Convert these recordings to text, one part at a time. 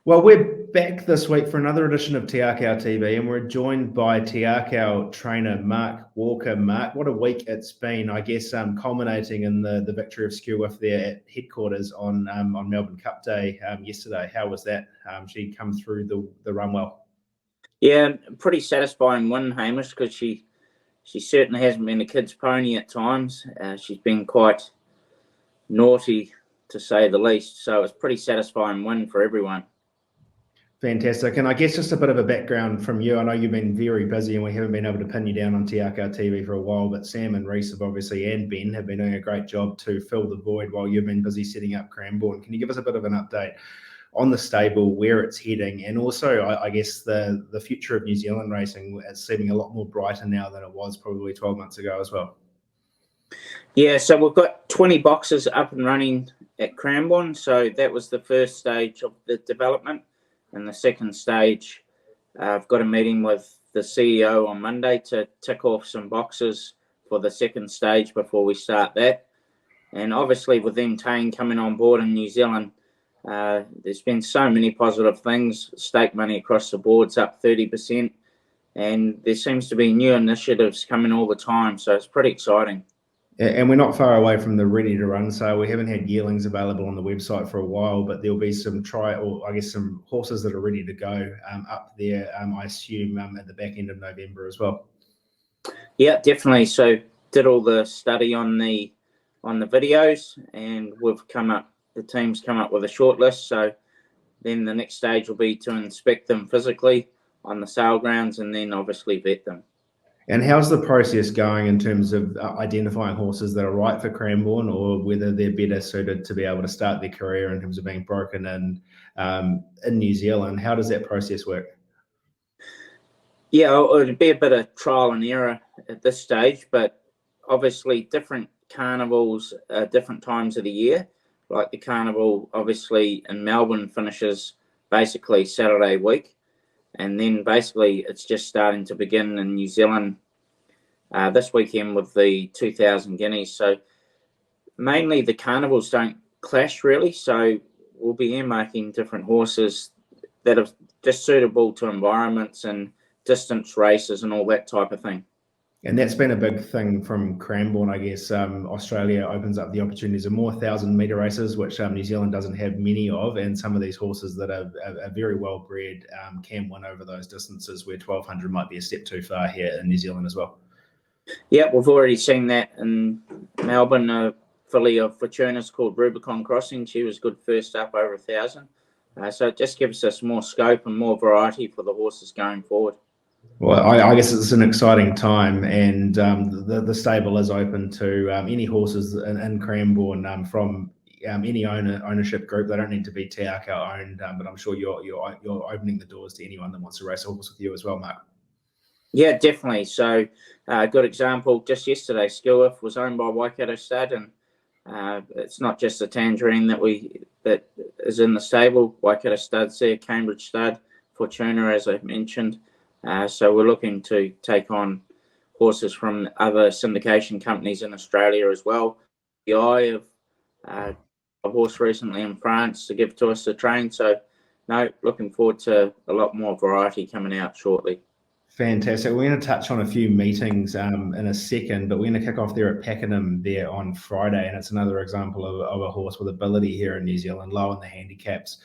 Well, we're back this week for another edition of Te Akau TV, and we're joined by Te Akau trainer Mark Walker. Mark, what a week it's been, I guess, culminating in the victory of Skew-Wiff there at headquarters on Melbourne Cup Day yesterday. How was that? She come through the run well. Yeah, pretty satisfying win, Hamish, because she certainly hasn't been a kid's pony at times. She's been quite naughty, to say the least. So it's a pretty satisfying win for everyone. Fantastic. And I guess just a bit of a background from you. I know you've been very busy and we haven't been able to pin you down on Te Akau TV for a while, but Sam and Reese have obviously, and Ben, have been doing a great job to fill the void while you've been busy setting up Cranbourne. Can you give us a bit of an update on the stable, where it's heading, and also, I guess, the future of New Zealand racing is seeming a lot more brighter now than it was probably 12 months ago as well? Yeah, so we've got 20 boxes up and running at Cranbourne. So that was the first stage of the development. And the second stage, I've got a meeting with the CEO on Monday to tick off some boxes for the second stage before we start that. And obviously with Entain coming on board in New Zealand, there's been so many positive things. Stake money across the board's up 30%. And there seems to be new initiatives coming all the time. So it's pretty exciting. And we're not far away from the ready to run sale. We haven't had yearlings available on the website for a while, but there'll be some some horses that are ready to go up there, I assume, at the back end of November as well. Yeah, definitely. So did all the study on the videos, and the team's come up with a short list. So then the next stage will be to inspect them physically on the sale grounds and then obviously vet them. And how's the process going in terms of identifying horses that are right for Cranbourne, or whether they're better suited to be able to start their career in terms of being broken in New Zealand? How does that process work? Yeah, it'll be a bit of trial and error at this stage, but obviously different carnivals at different times of the year. Like the carnival, obviously, in Melbourne finishes basically Saturday week. And then basically it's just starting to begin in New Zealand this weekend with the 2,000 guineas. So mainly the carnivals don't clash really. So we'll be earmarking different horses that are just suitable to environments and distance races and all that type of thing. And that's been a big thing from Cranbourne, I guess. Australia opens up the opportunities of more 1,000-metre races, which New Zealand doesn't have many of, and some of these horses that are very well bred can win over those distances where 1,200 might be a step too far here in New Zealand as well. Yeah, we've already seen that in Melbourne. A filly of Fortuna's called Rubicon Crossing. She was good first up over 1,000. So it just gives us more scope and more variety for the horses going forward. Well, I guess it's an exciting time, and the stable is open to any horses in Cranbourne from any ownership group. They don't need to be Te Akau owned, but I'm sure you're opening the doors to anyone that wants to race a horse with you as well, Mark. Yeah, definitely. So a good example, just yesterday, Skew-Wiff was owned by Waikato Stud, and it's not just the Tangerine that is in the stable. Waikato Stud's there, Cambridge Stud, Fortuna, as I mentioned. So we're looking to take on horses from other syndication companies in Australia as well. The eye of a horse recently in France to give to us to train. So no, looking forward to a lot more variety coming out shortly. Fantastic. We're going to touch on a few meetings in a second, but we're going to kick off there at Pakenham there on Friday, and it's another example of a horse with ability here in New Zealand, low in the handicaps,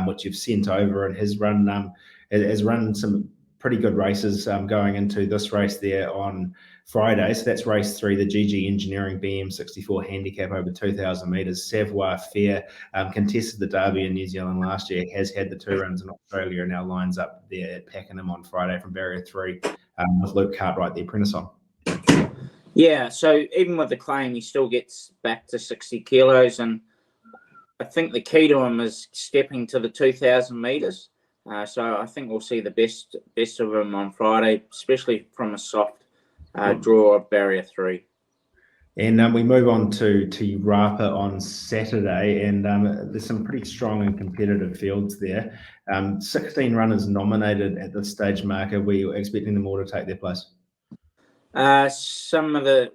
which you've sent over, and has run some pretty good races going into this race there on Friday. So that's race 3, the GG Engineering BM64 handicap over 2,000 metres. Savoir Faire contested the Derby in New Zealand last year, has had the 2 runs in Australia, and now lines up there at Pakenham on Friday from barrier 3 with Luke Cartwright, the apprentice on. Yeah, so even with the claim, he still gets back to 60 kilos, and I think the key to him is stepping to the 2,000 metres. So I think we'll see the best of him on Friday, especially from a soft draw of barrier 3. And we move on to Rapa on Saturday, and there's some pretty strong and competitive fields there. 16 runners nominated at this stage, Mark. Are we expecting them all to take their place? One of the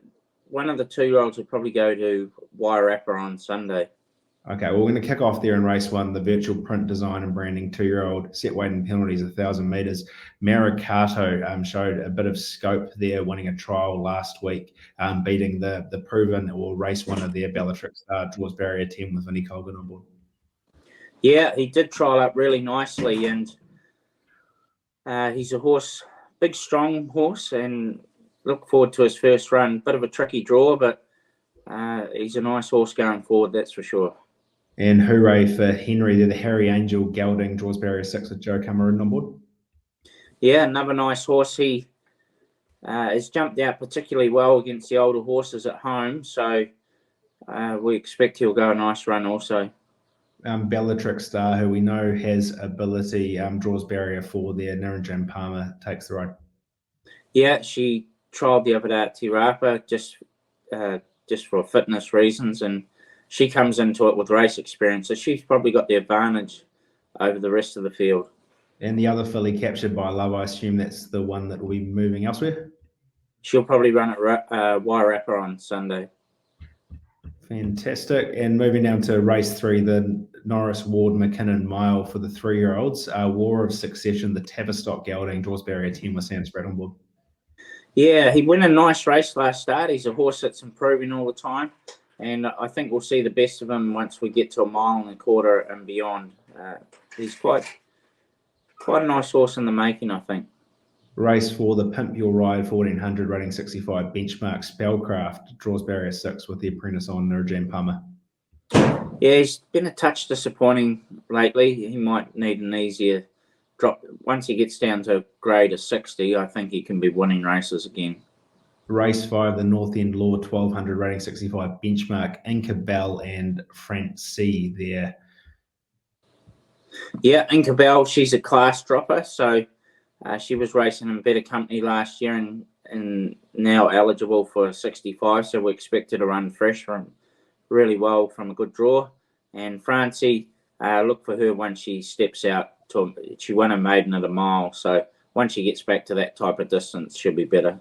2-year-olds will probably go to Wairarapa on Sunday. Okay, well, we're going to kick off there in race 1, the virtual print design and branding 2-year-old, set weight and penalties 1,000 metres. Marikato showed a bit of scope there, winning a trial last week, beating the proven or race winner there, Bellatrix Draws Barrier 10 with Vinnie Colgan on board. Yeah, he did trial up really nicely, and he's a horse, big, strong horse, and look forward to his first run. Bit of a tricky draw, but he's a nice horse going forward, that's for sure. And hooray for Henry there, the Harry Angel gelding, Draws Barrier 6 with Joe Cameron on board. Yeah, another nice horse. He has jumped out particularly well against the older horses at home, so we expect he'll go a nice run also. Bellatrix Star, who we know has ability, Draws Barrier 4 there. Niranjan Palmer takes the ride. Yeah, she trialled the other day at Tirapa just for fitness reasons, and she comes into it with race experience, so she's probably got the advantage over the rest of the field. And the other filly captured by Love, I assume that's the one that will be moving elsewhere? She'll probably run at Wairarapa on Sunday. Fantastic. And moving down to race 3, the Norris Ward McKinnon Mile for the 3-year-olds. War of Succession, the Tavistock gelding, Draws Barrier 10 with Sam Spratt on board. Yeah, he won a nice race last start. He's a horse that's improving all the time, and I think we'll see the best of him once we get to a mile and a quarter and beyond. He's quite a nice horse in the making, I think. Race 4, the Pimp Your Ride 1400 rating 65 benchmark Spellcraft, Draws Barrier 6 with the apprentice on Niranjan Palmer. Yeah, he's been a touch disappointing lately. He might need an easier drop. Once he gets down to a grade of 60, I think he can be winning races again. Race 5, the North End Law 1200 rating 65 benchmark, Inca Bell and Francie there. Yeah, Inca Bell, she's a class dropper, so she was racing in better company last year and now eligible for 65, so we expect her to run fresh from really well from a good draw. And Francie, look for her when she steps out. She won a maiden at a mile, so once she gets back to that type of distance, she'll be better.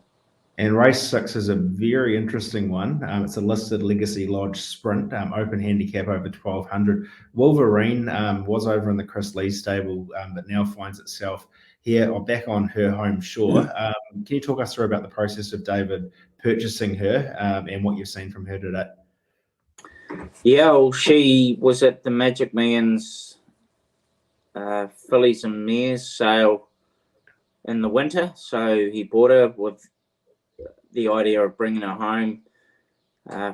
And race 6 is a very interesting one. It's a listed Legacy Lodge sprint, open handicap over 1200. Wolverine was over in the Chris Lee stable, but now finds itself here or back on her home shore. Can you talk us through about the process of David purchasing her and what you've seen from her today? Yeah, well, she was at the Magic Millions Fillies and Mares sale in the winter, so he bought her with the idea of bringing her home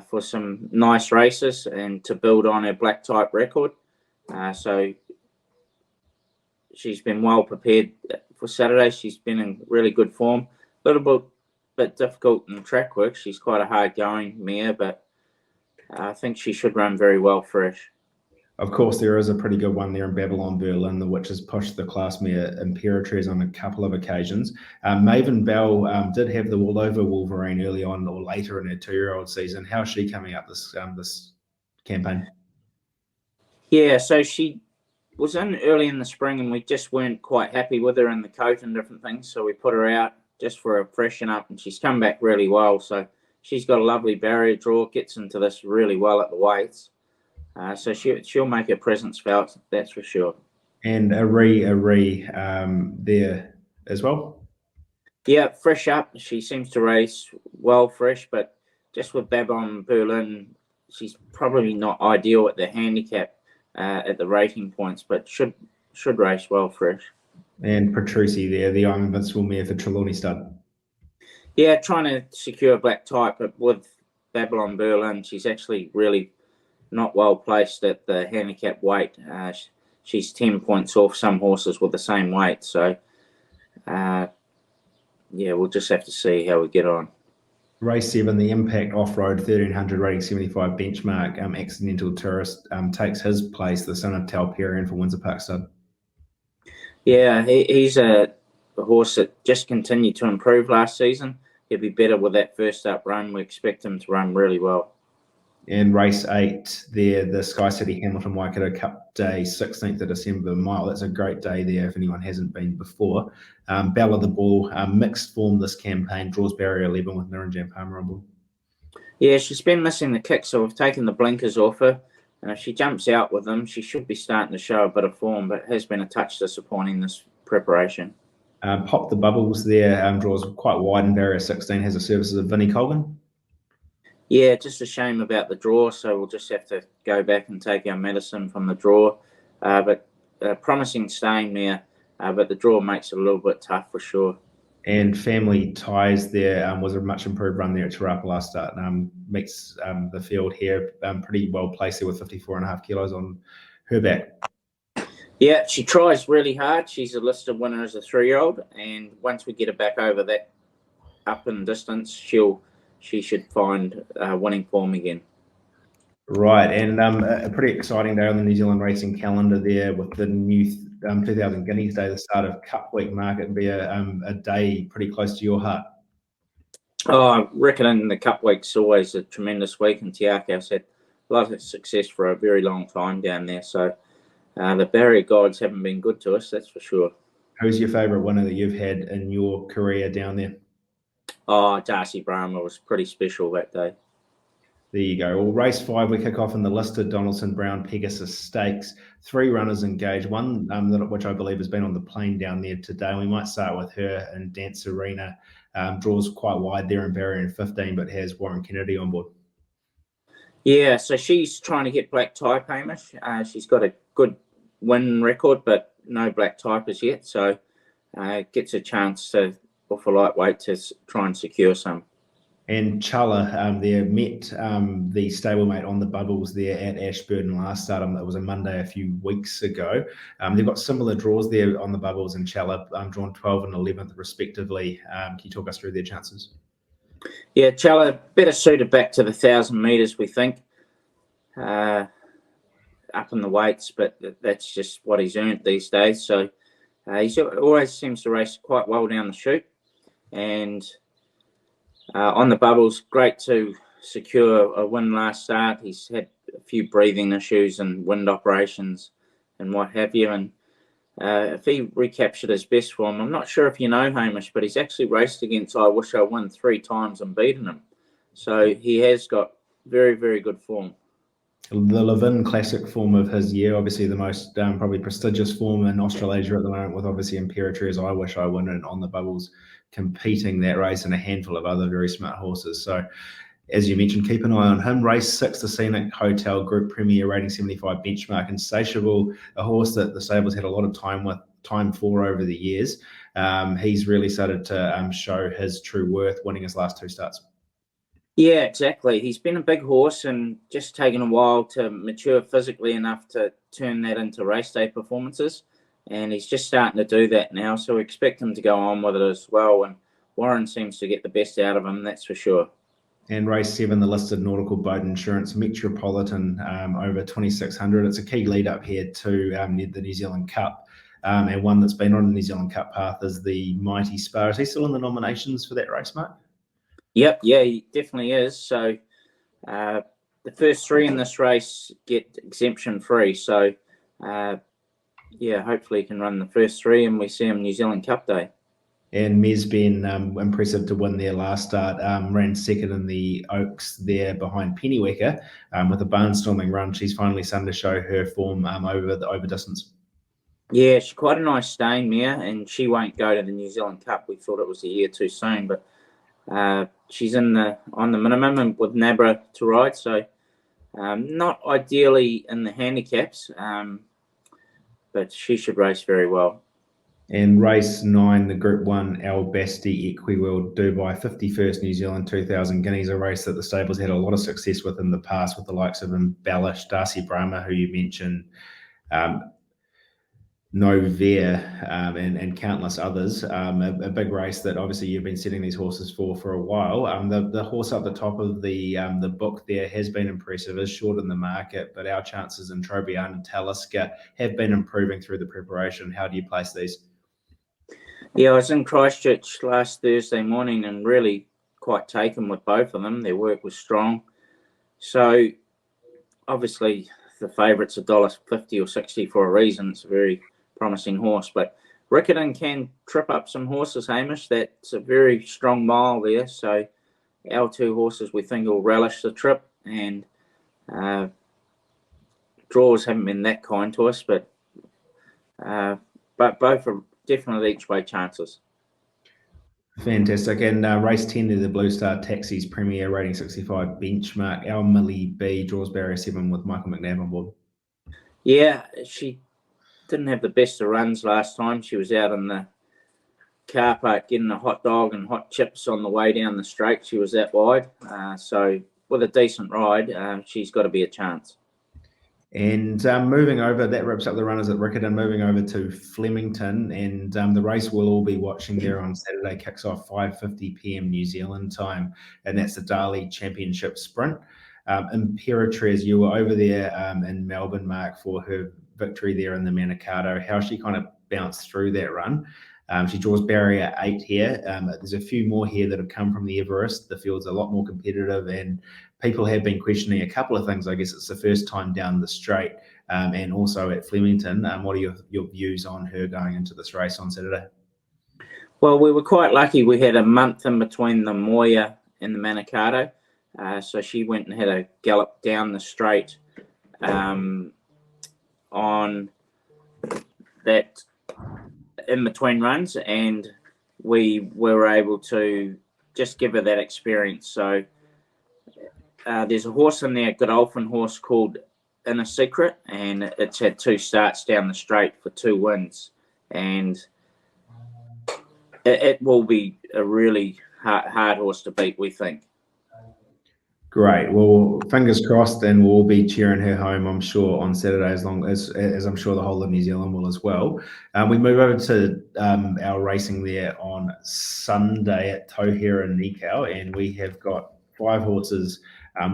for some nice races and to build on her black type record. So she's been well prepared for Saturday. She's been in really good form. A little bit difficult in track work. She's quite a hard going mare, but I think she should run very well fresh. Of course, there is a pretty good one there in Babylon Berlin, which has pushed the class mare Imperatriz on a couple of occasions. Maven Bell did have the all over Wolverine early on or later in her 2-year-old season. How's she coming up this campaign? Yeah, so she was in early in the spring and we just weren't quite happy with her in the coat and different things, so we put her out just for a freshen up, and she's come back really well. So she's got a lovely barrier draw, gets into this really well at the weights. So she'll make her presence felt, that's for sure. And Ari there as well? Yeah, fresh up. She seems to race well fresh, but just with Babylon Berlin, she's probably not ideal at the handicap at the rating points, but should race well fresh. And Petrucci there, the I'm Invincible mare for Trelawney Stud. Yeah, trying to secure a black type, but with Babylon Berlin, she's actually really not well placed at the handicap weight. She's 10 points off some horses with the same weight. So, yeah, we'll just have to see how we get on. Race 7, the Impact Off-Road 1300 rating 75 benchmark. Accidental Tourist takes his place, the son of Talperian for Windsor Park Stud. Yeah, he's a horse that just continued to improve last season. He'll be better with that first up run. We expect him to run really well. In race 8 there, the Sky City Hamilton Waikato Cup Day, 16th of December mile. That's a great day there if anyone hasn't been before. Bella the Bull, mixed form this campaign, Draws Barrier 11 with Niranjan Palmer on board. Yeah, she's been missing the kick, so we've taken the blinkers off her. And if she jumps out with them, she should be starting to show a bit of form, but it has been a touch disappointing this preparation. Pop the Bubbles there draws quite wide in barrier 16, has the services of Vinnie Colgan. Yeah, just a shame about the draw, so we'll just have to go back and take our medicine from the draw. But promising staying there, but the draw makes it a little bit tough for sure. And Family Ties there was a much improved run there at Te Rapa last start. Meets the field here pretty well placed there with 54.5 kilos on her back. Yeah, she tries really hard. She's a listed winner as a 3-year-old, and once we get her back over that up in distance, she should find winning form again. Right, and a pretty exciting day on the New Zealand racing calendar there with the new 2000 Guineas Day, the start of Cup Week market, be a day pretty close to your heart. Oh, I reckon in the Cup Week's always a tremendous week, and Te Akau's had a lot of success for a very long time down there. So the barrier gods haven't been good to us, that's for sure. Who's your favourite winner that you've had in your career down there? Oh, Darcy Brahma was pretty special that day. There you go. Well, race 5, we kick off in the listed Donaldson Brown Pegasus Stakes. 3 runners engaged, one which I believe has been on the plane down there today. We might start with her and Dance Arena. Draws quite wide there in barrier 15, but has Warren Kennedy on board. Yeah, so she's trying to get black type, Hamish. She's got a good win record, but no black type as yet. So gets a chance to, off a lightweight, to try and secure some. And Chulla there met the stablemate on the Bubbles there at Ashburton last start. It was a Monday a few weeks ago. They've got similar draws there on the Bubbles and Chulla, drawn 12th and 11th respectively. Can you talk us through their chances? Yeah, Chulla better suited back to the 1,000 metres, we think. Up in the weights, but that's just what he's earned these days. So he always seems to race quite well down the chute. And on the Bubbles, great to secure a win last start. He's had a few breathing issues and wind operations and what have you. And if he recaptured his best form, I'm not sure if you know, Hamish, but he's actually raced against I Wish I Won 3 times and beaten him. So he has got very, very good form. The Levin Classic form of his year, obviously the most probably prestigious form in Australasia at the moment, with obviously Imperatriz, I Wish I Win, and on the Bubbles competing that race, and a handful of other very smart horses. So as you mentioned, keep an eye on him. Race 6, the Scenic Hotel Group Premier, rating 75 benchmark. Insatiable, a horse that the stables had a lot of time for over the years. He's really started to show his true worth, winning his last 2 starts. Yeah, exactly. He's been a big horse and just taken a while to mature physically enough to turn that into race day performances. And he's just starting to do that now. So we expect him to go on with it as well. And Warren seems to get the best out of him, that's for sure. And race 7, the listed Nautical Boat Insurance Metropolitan over 2,600. It's a key lead up here to the New Zealand Cup. And one that's been on the New Zealand Cup path is the Mighty Spa. Is he still in the nominations for that race, Mark? Yep, yeah, he definitely is. So the first 3 in this race get exemption free. So yeah, hopefully he can run the first 3 and we see him New Zealand Cup Day. And Mez been impressive to win their last start. Ran second in the Oaks there behind Pennywecker with a barnstorming run. She's finally starting to show her form over distance. Yeah, she's quite a nice staying mare, and she won't go to the New Zealand Cup. We thought it was a year too soon, but she's on the minimum and with Nabra to ride, so not ideally in the handicaps, but she should race very well. And race 9, the Group 1 Al Basti Equiworld Dubai 51st New Zealand 2000 Guineas, a race that the stables had a lot of success with in the past, with the likes of Embellish, Darcy Brahma, who you mentioned, Novair, and countless others. A big race that obviously you've been setting these horses for a while. The horse up the top of the book there has been impressive, is short in the market, but our chances in Trobian and Talisker have been improving through the preparation. How do you place these? Yeah, I was in Christchurch last Thursday morning and really quite taken with both of them. Their work was strong. So obviously the favourite's $1.50 or 60 for a reason. It's a very promising horse, but Riccarton can trip up some horses, Hamish. That's a very strong mile there. So our 2 horses we think will relish the trip, and draws haven't been that kind to us, but both are definitely each way chances. Fantastic. And race 10 there, the Blue Star Taxis Premier rating 65 benchmark. Our Millie B draws barrier 7 with Michael McNabb on board. Yeah, she didn't have the best of runs last time. She was out in the car park getting a hot dog and hot chips on the way down the straight. She was that wide. So with a decent ride, she's got to be a chance. And moving over, that wraps up the runners at Riccarton. Moving over to Flemington, and the race we'll all be watching there on Saturday kicks off 5:50 p.m. New Zealand time, and that's the Darley Championship Sprint. Imperatriz, you were over there in Melbourne, Mark, for her victory there in the Manikato. How she kind of bounced through that run. She draws barrier 8 here. There's a few more here that have come from the Everest. The field's a lot more competitive, and people have been questioning a couple of things. I guess it's the first time down the straight, and also at Flemington. What are your views on her going into this race on Saturday? Well, we were quite lucky. We had a month in between the Moya and the Manikato. So she went and had a gallop down the straight on that in between runs, and we were able to just give her that experience. So there's a horse in there, a Godolphin horse called Inner Secret, and it's had 2 starts down the straight for 2 wins, and it will be a really hard horse to beat, we think. Great. Well, fingers crossed, and we'll be cheering her home, I'm sure, on Saturday, as long as I'm sure the whole of New Zealand will as well. We move over to our racing there on Sunday at Tauhera and Nikau, and we have got 5 horses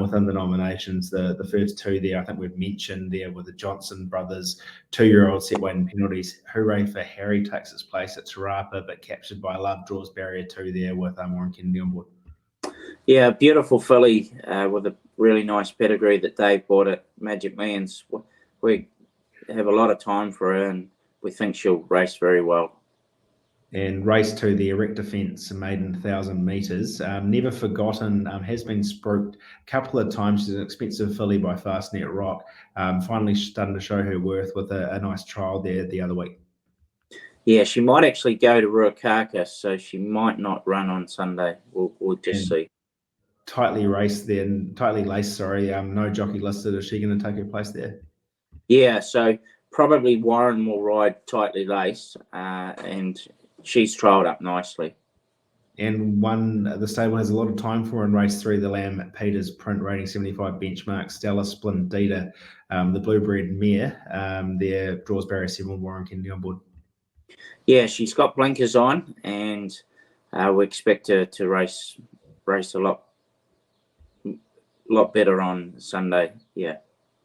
within the nominations. The first 2 there, I think we've mentioned there, were the Johnson brothers, 2-year-old set weight and penalties. Hooray for Harry takes its place at Te Rapa, but Captured by Love draws barrier 2 there with Warren Kennedy on board. Yeah, beautiful filly with a really nice pedigree that Dave bought at Magic Millions. We have a lot of time for her, and we think she'll race very well. And race 2, the Erect Defence, maiden 1,000 metres. Never Forgotten has been spruiked a couple of times. She's an expensive filly by Fastnet Rock. Finally starting to show her worth with a nice trial there the other week. Yeah, she might actually go to Ruakaka, so she might not run on Sunday. We'll just see. Tightly laced, sorry. No jockey listed. Is she going to take her place there? Yeah, so probably Warren will ride tightly laced, and she's trialled up nicely. And the stable has a lot of time for in race 3, the Lamb Peters Print rating 75 benchmark, Stella Splendida, the Bluebred mare, there draws barrier 7, Warren Kennedy on board. Yeah, she's got blinkers on, and we expect her to race a lot better on Sunday. Yeah.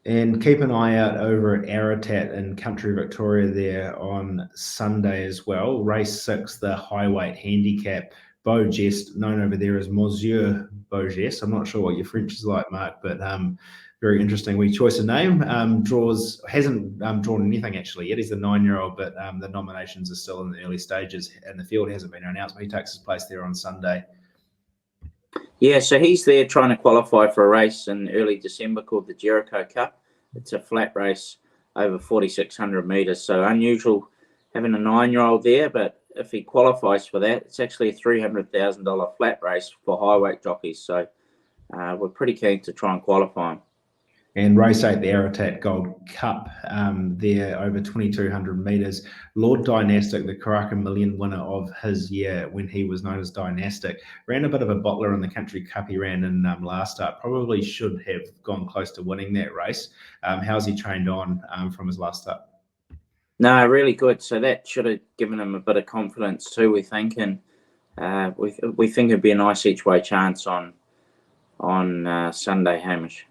And keep an eye out over at Aratat in Country Victoria there on Sunday as well. Race 6, the high weight handicap. Beau Geste, known over there as Monsieur Beau Geste. I'm not sure what your French is like, Mark, but very interesting. We choice a name. Hasn't drawn anything actually yet. He's the 9-year-old, but the nominations are still in the early stages, and the field hasn't been announced. But he takes his place there on Sunday. Yeah, so he's there trying to qualify for a race in early December called the Jericho Cup. It's a flat race over 4,600 metres. So unusual having a 9-year-old there, but if he qualifies for that, it's actually a $300,000 flat race for high weight jockeys. So we're pretty keen to try and qualify him. And race 8, the Aratat Gold Cup, there over 2,200 metres. Lord Dynastic, the Karaka Million winner of his year when he was known as Dynastic, ran a bit of a bottler in the Country Cup he ran in last start. Probably should have gone close to winning that race. How's he trained on from his last start? No, really good. So that should have given him a bit of confidence too, we think. And we think it'd be a nice each way chance on Sunday, Hamish.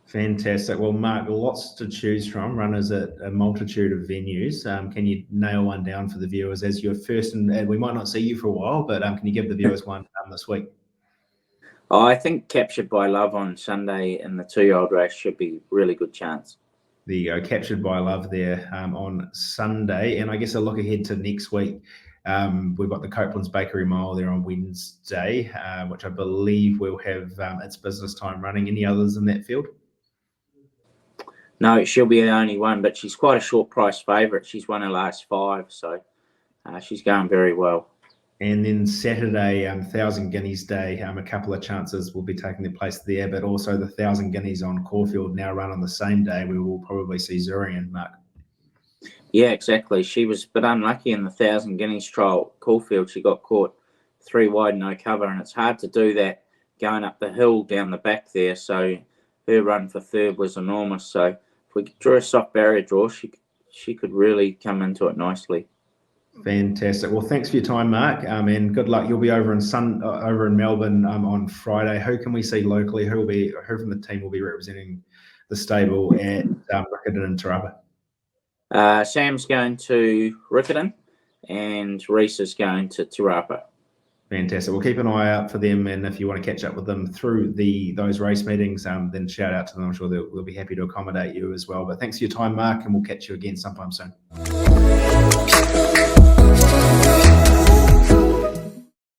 Fantastic. Well, Mark, lots to choose from, runners at a multitude of venues. Can you nail one down for the viewers as your first? And we might not see you for a while, but can you give the viewers one this week? Oh, I think Captured by Love on Sunday in the 2-year-old race should be a really good chance. There you go, Captured by Love there on Sunday. And I guess a look ahead to next week. We've got the Copeland's Bakery Mile there on Wednesday, which I believe will have its business time running. Any others in that field? No, she'll be the only one, but she's quite a short price favourite. She's won her last 5, so she's going very well. And then Saturday, 1,000 Guineas Day, a couple of chances will be taking their place there, but also the 1,000 Guineas on Caulfield now run on the same day. We will probably see Zurian, Mark. Yeah, exactly. She was a bit unlucky in the 1,000 Guineas trial at Caulfield. She got caught 3 wide, no cover, and it's hard to do that going up the hill down the back there. So her run for third was enormous. So if we drew a soft barrier draw, she could really come into it nicely. Fantastic. Well, thanks for your time, Mark, and good luck. You'll be over in Melbourne on Friday. Who can we see locally? Who from the team will be representing the stable at Riccarton and Te Rapa? Sam's going to Riccarton, and Reese is going to Te Rapa. Fantastic. We'll keep an eye out for them, and if you want to catch up with them through those race meetings, then shout out to them. I'm sure they'll be happy to accommodate you as well. But thanks for your time, Mark, and we'll catch you again sometime soon.